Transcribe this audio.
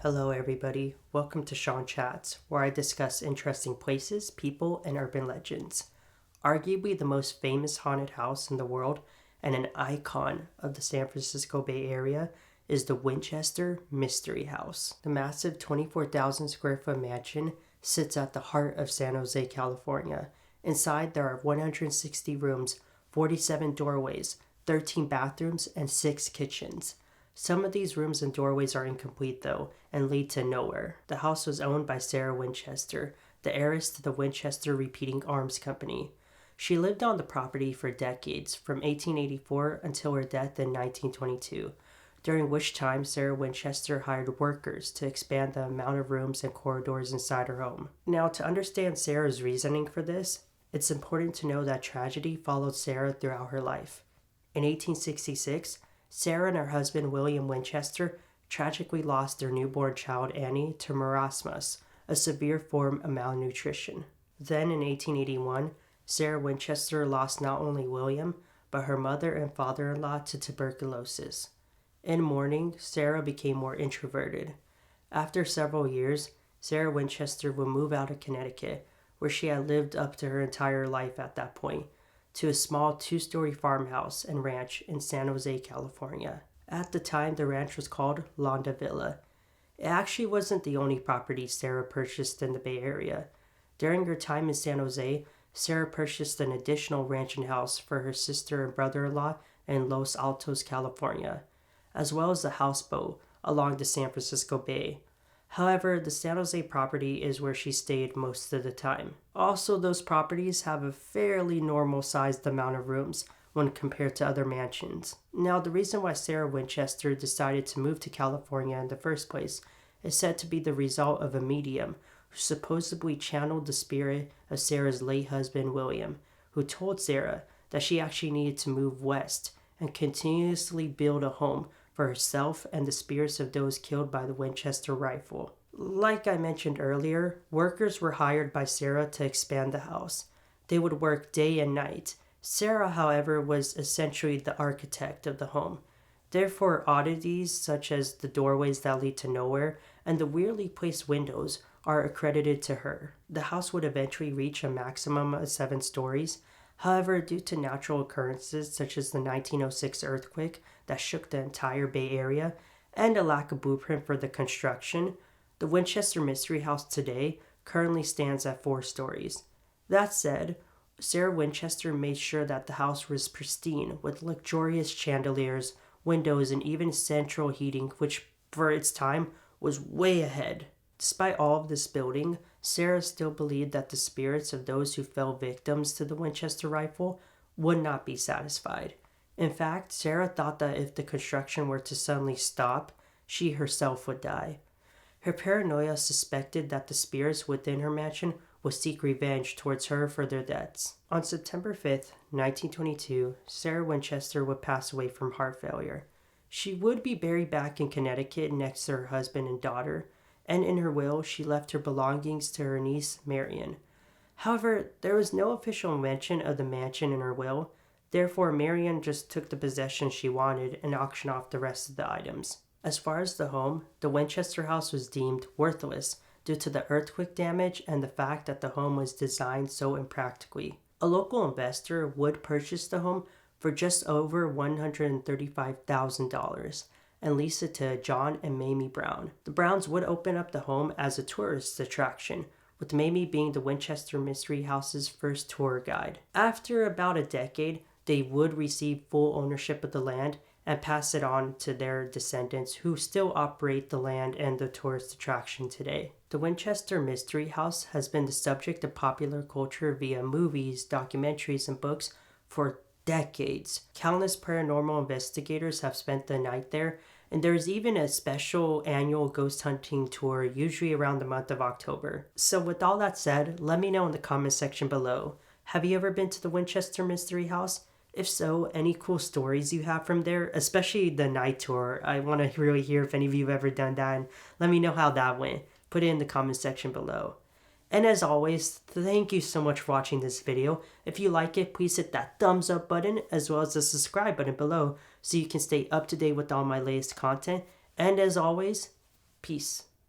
Hello everybody, welcome to Sean Chats, where I discuss interesting places, people, and urban legends. Arguably the most famous haunted house in the world and an icon of the San Francisco Bay Area is the Winchester Mystery House. The massive 24,000 square foot mansion sits at the heart of San Jose, California. Inside there are 160 rooms, 47 doorways, 13 bathrooms, and 6 kitchens. Some of these rooms and doorways are incomplete though, and lead to nowhere. The house was owned by Sarah Winchester, the heiress to the Winchester Repeating Arms Company. She lived on the property for decades, from 1884 until her death in 1922, during which time Sarah Winchester hired workers to expand the amount of rooms and corridors inside her home. Now, to understand Sarah's reasoning for this, it's important to know that tragedy followed Sarah throughout her life. In 1866, Sarah and her husband William Winchester tragically lost their newborn child Annie to marasmus, a severe form of malnutrition. Then in 1881, Sarah Winchester lost not only William, but her mother and father-in-law to tuberculosis. In mourning, Sarah became more introverted. After several years, Sarah Winchester would move out of Connecticut, where she had lived up to her entire life at that point, to a small 2-story farmhouse and ranch in San Jose, California. At the time, the ranch was called Londa Villa. It actually wasn't the only property Sarah purchased in the Bay Area. During her time in San Jose, Sarah purchased an additional ranch and house for her sister and brother-in-law in Los Altos, California, as well as a houseboat along the San Francisco Bay. However, the San Jose property is where she stayed most of the time. Also, those properties have a fairly normal-sized amount of rooms when compared to other mansions. Now, the reason why Sarah Winchester decided to move to California in the first place is said to be the result of a medium who supposedly channeled the spirit of Sarah's late husband, William, who told Sarah that she actually needed to move west and continuously build a home for herself and the spirits of those killed by the Winchester rifle. Like I mentioned earlier, workers were hired by Sarah to expand the house. They would work day and night. Sarah, however, was essentially the architect of the home. Therefore, oddities such as the doorways that lead to nowhere and the weirdly placed windows are accredited to her. The house would eventually reach a maximum of 7 stories. However, due to natural occurrences such as the 1906 earthquake that shook the entire Bay Area and a lack of blueprint for the construction, the Winchester Mystery House today currently stands at 4 stories. That said, Sarah Winchester made sure that the house was pristine with luxurious chandeliers, windows, and even central heating, which for its time was way ahead. Despite all of this building, Sarah still believed that the spirits of those who fell victims to the Winchester rifle would not be satisfied. In fact, Sarah thought that if the construction were to suddenly stop, she herself would die. Her paranoia suspected that the spirits within her mansion would seek revenge towards her for their deaths. On September 5th, 1922, Sarah Winchester would pass away from heart failure. She would be buried back in Connecticut next to her husband and daughter, and in her will, she left her belongings to her niece, Marion. However, there was no official mention of the mansion in her will, therefore Marion just took the possessions she wanted and auctioned off the rest of the items. As far as the home, the Winchester house was deemed worthless due to the earthquake damage and the fact that the home was designed so impractically. A local investor would purchase the home for just over $135,000. And lease it to John and Mamie Brown. The Browns would open up the home as a tourist attraction, with Mamie being the Winchester Mystery House's first tour guide. After about a decade, they would receive full ownership of the land and pass it on to their descendants who still operate the land and the tourist attraction today. The Winchester Mystery House has been the subject of popular culture via movies, documentaries, and books for decades. Countless paranormal investigators have spent the night there, and there's even a special annual ghost hunting tour, usually around the month of October. So with all that said, let me know in the comment section below. Have you ever been to the Winchester Mystery House? If so, any cool stories you have from there, especially the night tour. I want to really hear if any of you have ever done that, and let me know how that went. Put it in the comment section below. And as always, thank you so much for watching this video. If you like it, please hit that thumbs up button as well as the subscribe button below so you can stay up to date with all my latest content. And as always, peace.